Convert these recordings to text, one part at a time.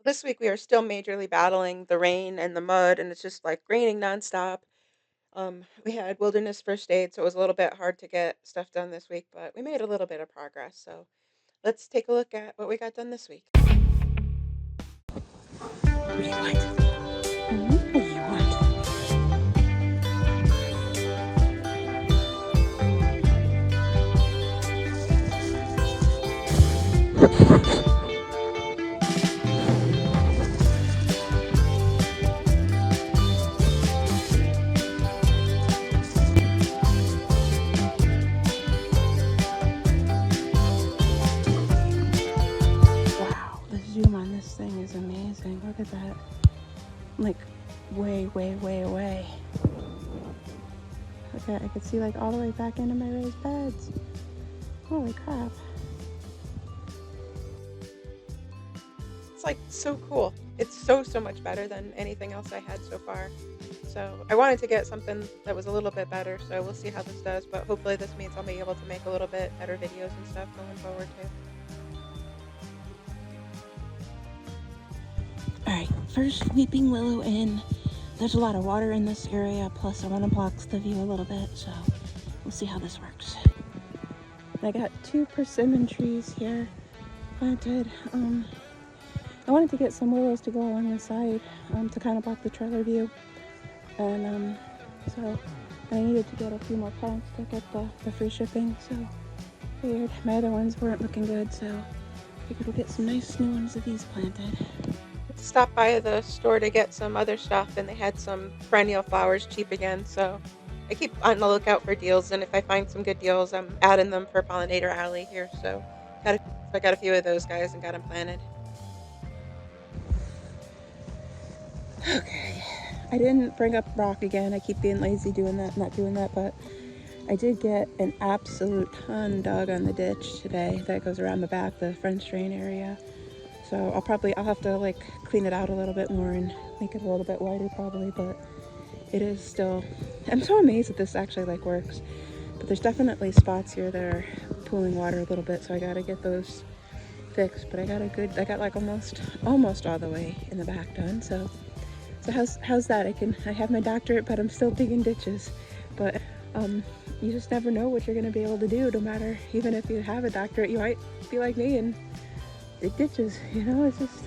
This week we are still majorly battling the rain and the mud, and it's just like raining nonstop. We had wilderness first aid, so it was a little bit hard to get stuff done this week, but we made a little bit of progress. So let's take a look at what we got done this week. What do you want? What do you want? Wow, the zoom on this thing is amazing. Look at that. Like way, way, way away. Okay, I could see like all the way back into my raised beds. Holy crap. It's like so cool. It's so much better than anything else I had so far. So I wanted to get something that was a little bit better, so we'll see how this does, but hopefully this means I'll be able to make a little bit better videos and stuff going forward too. Alright, first Weeping Willow in. There's a lot of water in this area, plus I want to block the view a little bit, so we'll see how this works. I got 2 persimmon trees here planted. I wanted to get some willows to go along the side to kind of block the trailer view. And so I needed to get a few more plants to get the free shipping. So figured my other ones weren't looking good, so figured we'll get some nice new ones of these planted. Stopped by the store to get some other stuff, and they had some perennial flowers cheap again. So I keep on the lookout for deals, and if I find some good deals, I'm adding them for Pollinator Alley here. So I got a few of those guys and got them planted. Okay, I didn't bring up rock again. I keep being lazy doing that, not doing that, but I did get an absolute ton dug on the ditch today that goes around the back, the French drain area. So I'll have to like clean it out a little bit more and make it a little bit wider probably, but it is still, I'm so amazed that this actually like works. But there's definitely spots here that are pooling water a little bit, so I gotta get those fixed. But I got like almost all the way in the back done. So how's that? I have my doctorate, but I'm still digging ditches. But you just never know what you're gonna be able to do. No matter, even if you have a doctorate, you might be like me and dig ditches. You know, it's just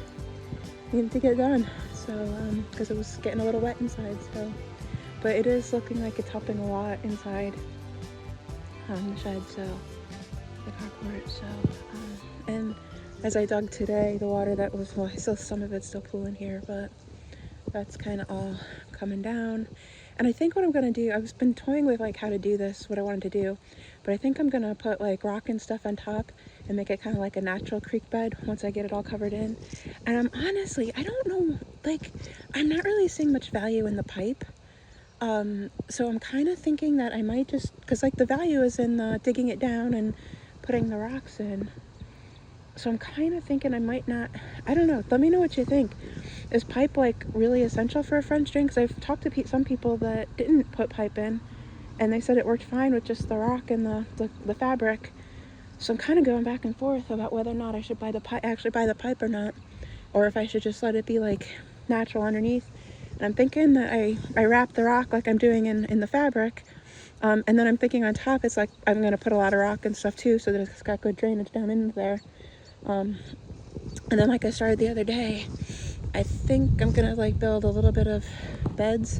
needed to get done. So because it was getting a little wet inside. So, but it is looking like it's helping a lot inside the shed. So the carport. So and as I dug today, the water that was, well, still some of it's still pooling here, but that's kind of all coming down. And I think what I'm gonna do, I've been toying with like how to do this, what I wanted to do, but I think I'm gonna put like rock and stuff on top and make it kind of like a natural creek bed once I get it all covered in. And I'm honestly, I don't know, like I'm not really seeing much value in the pipe. So I'm kind of thinking that I might just, because like the value is in digging it down and putting the rocks in. So I'm kind of thinking I might not, I don't know, let me know what you think. Is pipe like really essential for a French drain? Because I've talked to some people that didn't put pipe in, and they said it worked fine with just the rock and the fabric. So I'm kind of going back and forth about whether or not I should actually buy the pipe or not, or if I should just let it be like natural underneath. And I'm thinking that I wrap the rock like I'm doing in the fabric, and then I'm thinking on top it's like I'm gonna put a lot of rock and stuff too, so that it's got good drainage down in there. And then like I started the other day, I think I'm gonna like build a little bit of beds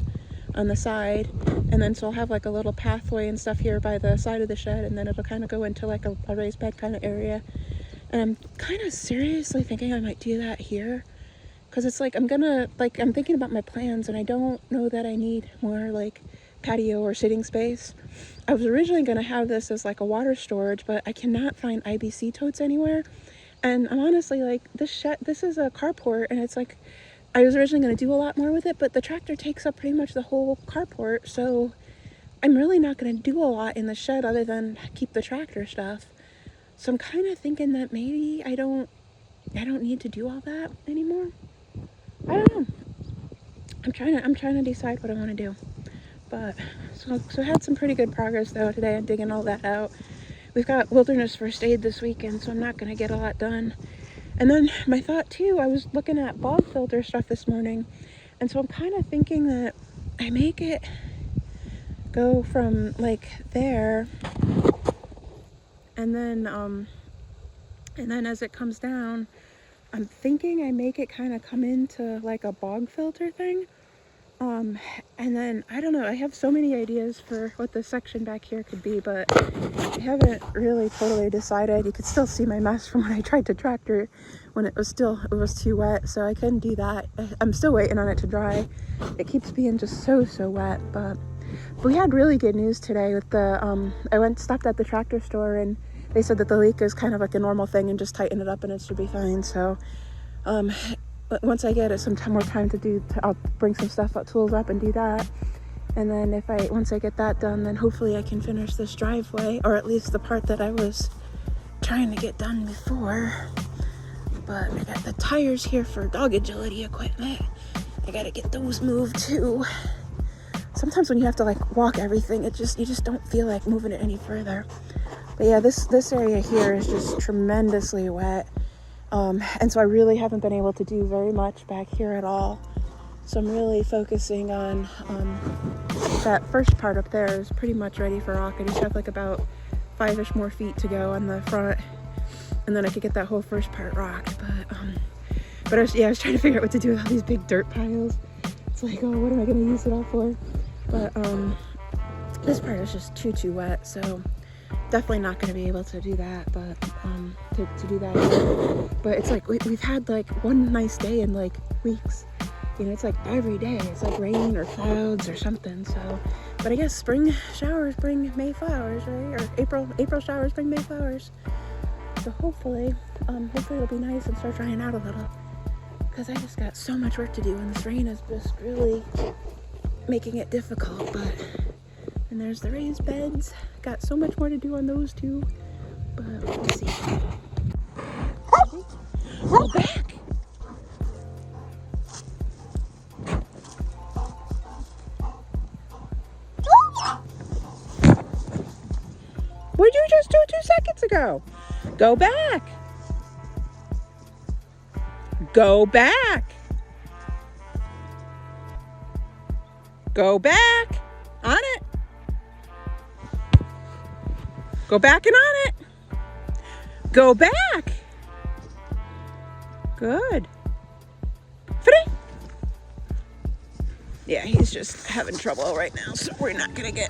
on the side, and then so I'll have like a little pathway and stuff here by the side of the shed, and then it'll kind of go into like a raised bed kind of area. And I'm kind of seriously thinking I might do that here, because it's like I'm thinking about my plans, and I don't know that I need more like patio or sitting space. I was originally gonna have this as like a water storage, but I cannot find IBC totes anywhere. And I'm honestly like, this is a carport, and it's like, I was originally going to do a lot more with it, but the tractor takes up pretty much the whole carport, so I'm really not going to do a lot in the shed other than keep the tractor stuff. So I'm kind of thinking that maybe I don't need to do all that anymore. I don't know. I'm trying to decide what I want to do. But so I had some pretty good progress though today on digging all that out. We've got wilderness first aid this weekend, so I'm not going to get a lot done. And then my thought too, I was looking at bog filter stuff this morning, and so I'm kind of thinking that I make it go from like there, and then as it comes down, I'm thinking I make it kind of come into like a bog filter thing. And then, I don't know, I have so many ideas for what this section back here could be, but I haven't really totally decided. You could still see my mess from when I tried to tractor when it was too wet, so I couldn't do that. I'm still waiting on it to dry. It keeps being just so wet, but we had really good news today with the, stopped at the tractor store, and they said that the leak is kind of like a normal thing and just tighten it up and it should be fine. So, but once I get it some more time to do, I'll bring some tools up and do that. And then once I get that done, then hopefully I can finish this driveway, or at least the part that I was trying to get done before. But I got the tires here for dog agility equipment. I gotta get those moved too. Sometimes when you have to like walk everything, you just don't feel like moving it any further. But yeah, this area here is just tremendously wet. And so I really haven't been able to do very much back here at all. So I'm really focusing on that first part up there is pretty much ready for rock. I just have like about 5-ish more feet to go on the front, and then I could get that whole first part rocked. But I was trying to figure out what to do with all these big dirt piles. It's like, oh, what am I going to use it all for? But this part is just too wet, so definitely not going to be able to do that. But to do that again. But it's like we've had like one nice day in like weeks. You know, it's like every day it's like rain or clouds or something. So, but I guess spring showers bring May flowers, right? Or April showers bring May flowers. So hopefully it'll be nice and start drying out a little, because I just got so much work to do, and this rain is just really making it difficult. And there's the raised beds. Got so much more to do on those too. But we'll see. Go back. What'd you just do 2 seconds ago? Go back. Go back. Go back. On it. Go back and on it. Go back. Good. Fitty. Yeah, he's just having trouble right now, so we're not gonna get...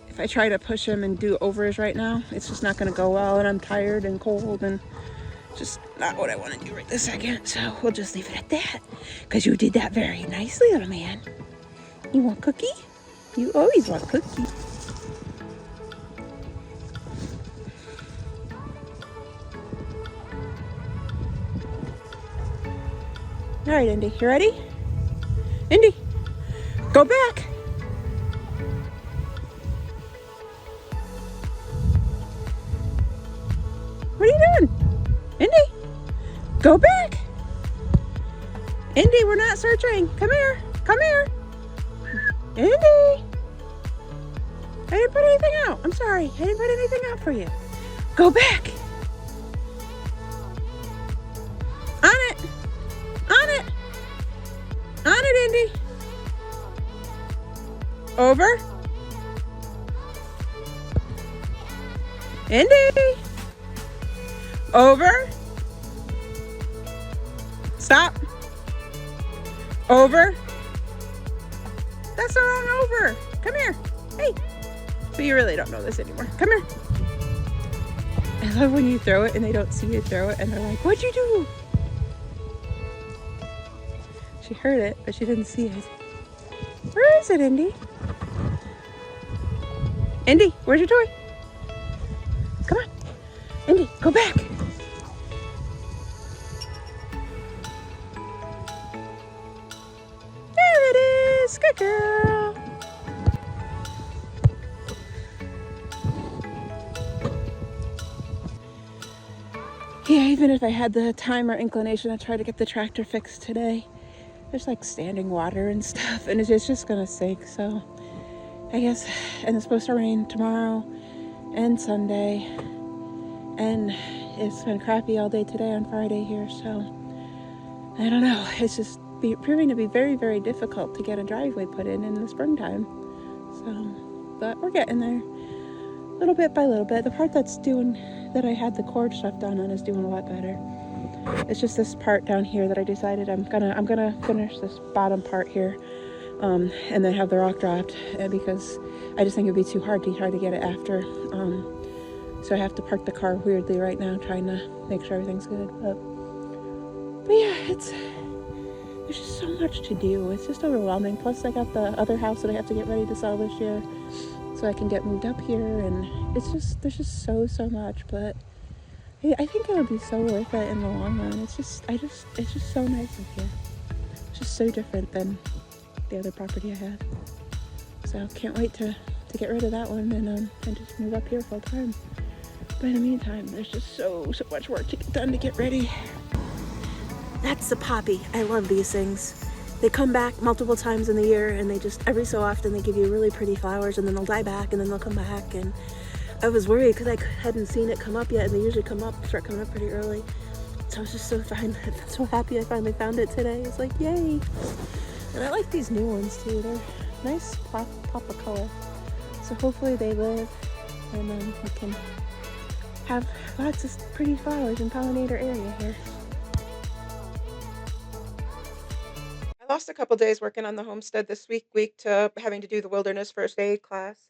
If I try to push him and do overs right now, it's just not gonna go well, and I'm tired and cold and just not what I want to do right this second. So we'll just leave it at that, because you did that very nicely, little man. You want cookie? You always want cookie. All right, Indy, you ready? Indy, go back. What are you doing? Indy, go back. Indy, we're not searching. Come here. Come here. Indy. I didn't put anything out. I'm sorry. I didn't put anything out for you. Go back. On it. On it. On it, Indy. Over. Indy. Over. Stop. Over. That's the wrong over. Come here. Hey. So you really don't know this anymore. Come here. I love when you throw it and they don't see you throw it and they're like, what'd you do? She heard it, but she didn't see it. Where is it, Indy? Indy, where's your toy? Come on. Indy, go back. There it is. Good girl. Yeah, even if I had the time or inclination to try to get the tractor fixed today, there's like standing water and stuff, and it's just gonna sink. So I guess, and it's supposed to rain tomorrow and Sunday, and it's been crappy all day today on Friday here, so I don't know. It's just proving to be very, very difficult to get a driveway put in the springtime. So, but we're getting there, little bit by little bit. The part that I had the cord stuff done on is doing a lot better. It's just this part down here that I decided I'm gonna finish this bottom part here, and then have the rock dropped, because I just think it'd be too hard to try to get it after. So I have to park the car weirdly right now, trying to make sure everything's good. But yeah, there's just so much to do. It's just overwhelming. Plus, I got the other house that I have to get ready to sell this year, so I can get moved up here. And there's just so much. But I think it would be so worth it in the long run. It's just so nice up here. It's just so different than the other property I had. So can't wait to get rid of that one and just move up here full time. But in the meantime, there's just so much work to get done to get ready. That's the poppy. I love these things. They come back multiple times in the year, and they just, every so often, they give you really pretty flowers, and then they'll die back, and then they'll come back. And I was worried because I hadn't seen it come up yet, and they usually start coming up pretty early. So I was just so happy I finally found it today. It's like, yay. And I like these new ones too. They're nice pop of color. So hopefully they live, and then we can have lots of pretty flowers in pollinator area here. I lost a couple days working on the homestead this week to having to do the wilderness first aid class.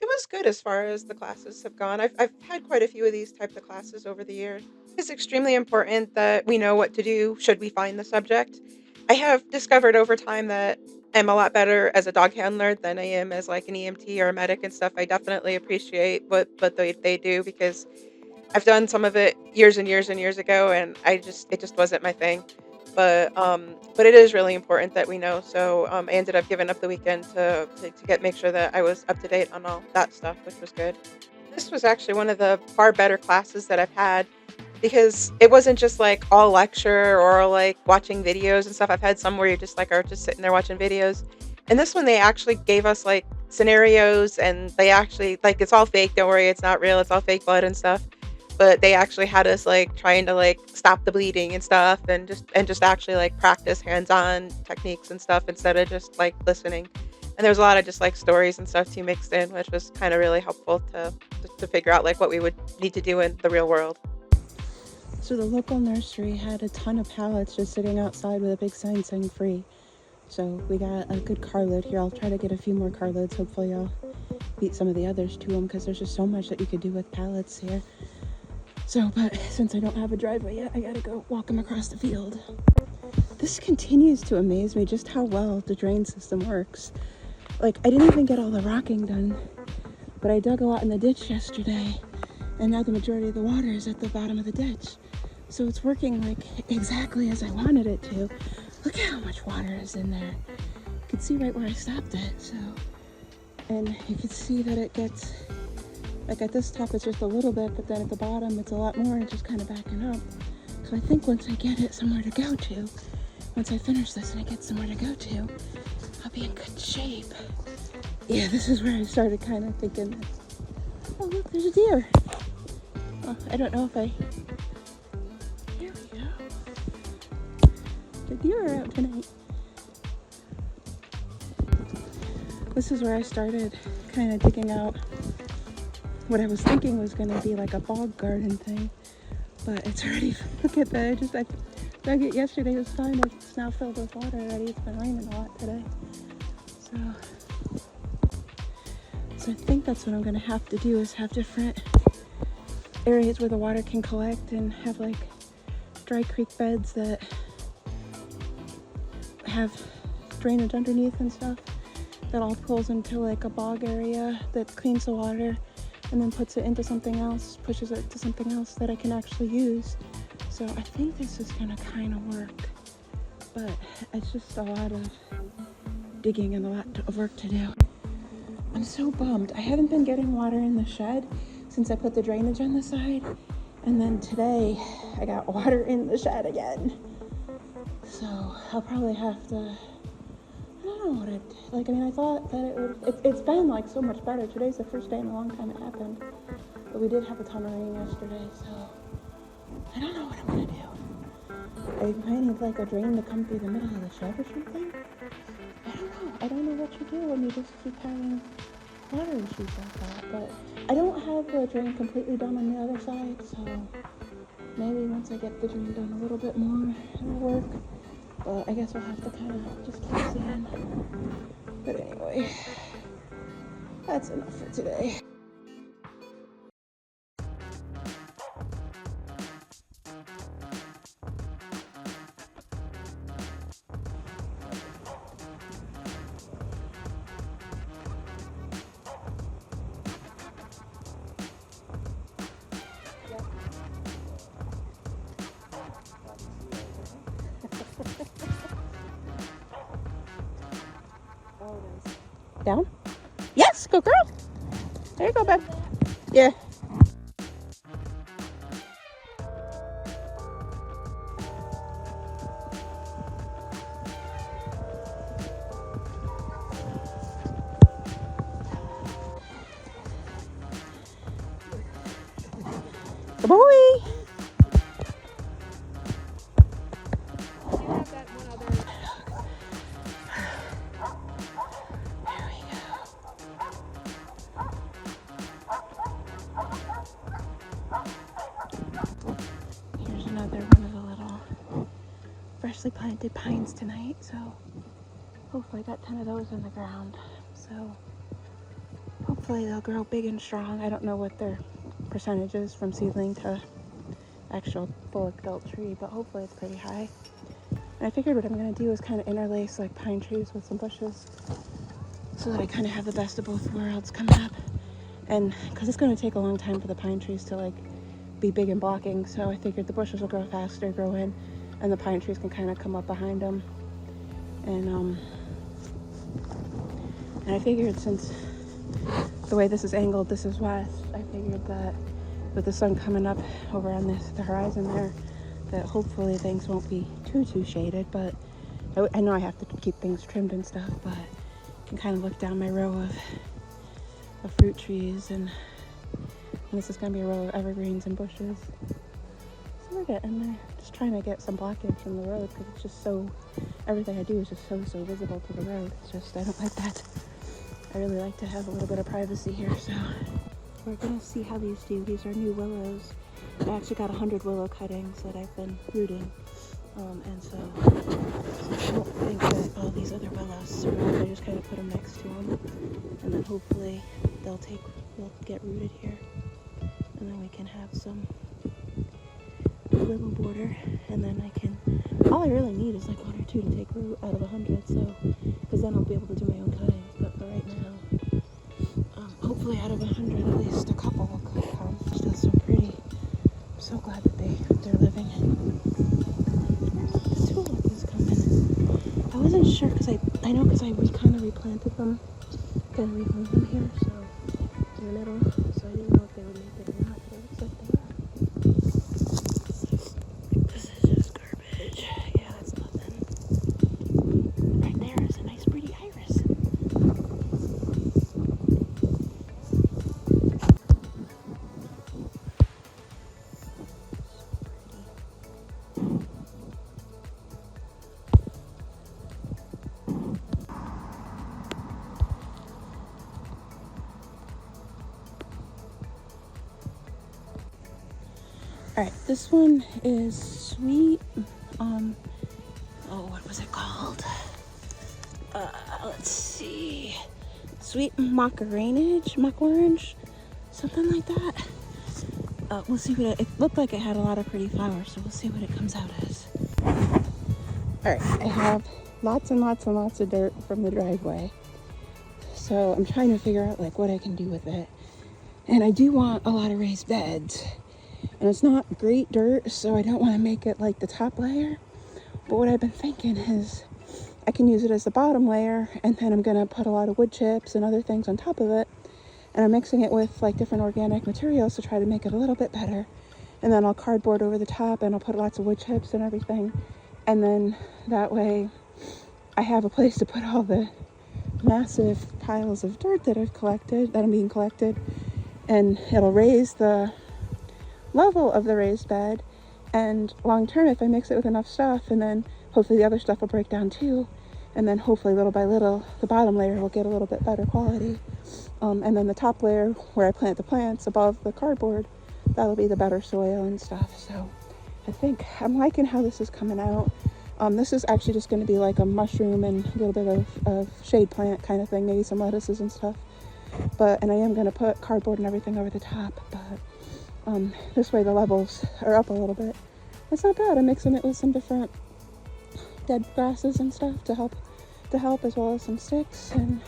It was good as far as the classes have gone. I've had quite a few of these types of classes over the years. It's extremely important that we know what to do should we find the subject. I have discovered over time that I'm a lot better as a dog handler than I am as like an EMT or a medic and stuff. I definitely appreciate what they do, because I've done some of it years and years and years ago, and it just wasn't my thing. But it is really important that we know. So I ended up giving up the weekend to make sure that I was up to date on all that stuff, which was good. This was actually one of the far better classes that I've had, because it wasn't just like all lecture or like watching videos and stuff. I've had some where you just like are just sitting there watching videos, and this one they actually gave us like scenarios, and they actually, like, it's all fake. Don't worry, it's not real. It's all fake blood and stuff. But they actually had us like trying to like stop the bleeding and stuff, and just actually like practice hands-on techniques and stuff instead of just like listening. And there was a lot of just like stories and stuff too mixed in, which was kind of really helpful to figure out like what we would need to do in the real world. So the local nursery had a ton of pallets just sitting outside with a big sign saying free. So we got a good carload here. I'll try to get a few more carloads. Hopefully I'll beat some of the others to them, because there's just so much that you could do with pallets here. So, but since I don't have a driveway yet, I gotta go walk them across the field. This continues to amaze me just how well the drain system works. Like, I didn't even get all the rocking done, but I dug a lot in the ditch yesterday, and now the majority of the water is at the bottom of the ditch. So it's working like exactly as I wanted it to. Look at how much water is in there. You can see right where I stopped it, so. And you can see that it gets, like at this top it's just a little bit, but then at the bottom it's a lot more, and just kind of backing up. So I think once I get it somewhere to go to, once I finish this and I get somewhere to go to, I'll be in good shape. Yeah, this is where I started kind of thinking, oh look, there's a deer. Oh, I don't know if here we go. The deer are out tonight. This is where I started kind of digging out what I was thinking was going to be like a bog garden thing, but it's already, look at that, I dug it yesterday, it was fine, it's now filled with water already. It's been raining a lot today, so I think that's what I'm going to have to do, is have different areas where the water can collect, and have like dry creek beds that have drainage underneath and stuff that all pulls into like a bog area that cleans the water, and then puts it into something else, pushes it to something else that I can actually use. So I think this is gonna kind of work, but it's just a lot of digging and a lot of work to do. I'm so bummed. I haven't been getting water in the shed since I put the drainage on the side, and then today I got water in the shed again. So I'll probably have to, I don't know what I did. Like, I mean, I thought that it would, it's been like so much better. Today's the first day in a long time it happened. But we did have a ton of rain yesterday, so I don't know what I'm gonna do. Are you planning like a drain to come through the middle of the shed or something? I don't know what you do when you just keep having water issues like that. But I don't have the drain completely done on the other side, so maybe once I get the drain done a little bit more, it'll work. But I guess we'll have to kind of just keep seeing. But anyway, that's enough for today. Down? Yes, go girl. There you go, babe. Yeah. Good boy. Here's another one of the little freshly planted pines tonight, so hopefully I got 10 of those in the ground. So hopefully they'll grow big and strong. I don't know what their percentage is from seedling to actual full adult tree, but hopefully it's pretty high. And I figured what I'm going to do is kind of interlace like pine trees with some bushes so that I kind of have the best of both worlds coming up. And because it's going to take a long time for the pine trees to like be big and blocking, so I figured the bushes will grow faster, grow in, and the pine trees can kind of come up behind them. And I figured since the way this is angled, this is west, I figured that with the sun coming up over on the horizon there, that hopefully things won't be too shaded. But I know I have to keep things trimmed and stuff, but I can kind of look down my row of fruit trees, and this is going to be a row of evergreens and bushes. So we're getting there. Just trying to get some blockage from the road because it's just so, everything I do is just so visible to the road. It's just, I don't like that. I really like to have a little bit of privacy here, so we're going to see how these do. These are new willows. I actually got 100 willow cuttings that I've been rooting, and so I don't think that all these other willows survive. I just kind of put them next to them, and then hopefully they'll get rooted here, and then we can have some willow border, and then all I really need is like 1 or 2 to take root out of 100, so, because then I'll be able to do my own cuttings. But for right now, hopefully out of 100 at least a couple will come. It's just so pretty. I'm so glad that they're living. The tulip is coming. I wasn't sure because I know because I kind of replanted them, kind of removed them here, so in the middle, so I didn't know if they would make it or not, but it looks like they are. This is just garbage. Yeah, that's nothing. Right there is a nice pretty iris. All right, this one is sweet, what was it called? Let's see, sweet mock orange, something like that. We'll see what it looked like. It had a lot of pretty flowers, so we'll see what it comes out as. All right, I have lots and lots and lots of dirt from the driveway, so I'm trying to figure out like what I can do with it. And I do want a lot of raised beds. And it's not great dirt, so I don't want to make it like the top layer. But what I've been thinking is I can use it as the bottom layer, and then I'm going to put a lot of wood chips and other things on top of it. And I'm mixing it with like different organic materials to try to make it a little bit better. And then I'll cardboard over the top, and I'll put lots of wood chips and everything. And then that way I have a place to put all the massive piles of dirt that I'm being collected. And it'll raise the level of the raised bed, And long term, if I mix it with enough stuff, and then hopefully the other stuff will break down too, and then hopefully little by little the bottom layer will get a little bit better quality, and then the top layer where I plant the plants above the cardboard, that'll be the better soil and stuff. So I think I'm liking how this is coming out. This is actually just going to be like a mushroom and a little bit of shade plant kind of thing, maybe some lettuces and stuff. And I am going to put cardboard and everything over the top, but this way the levels are up a little bit. It's not bad. I'm mixing it with some different dead grasses and stuff to help, as well as some sticks, and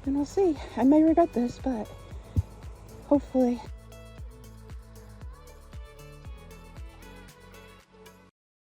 we'll see. I may regret this, but hopefully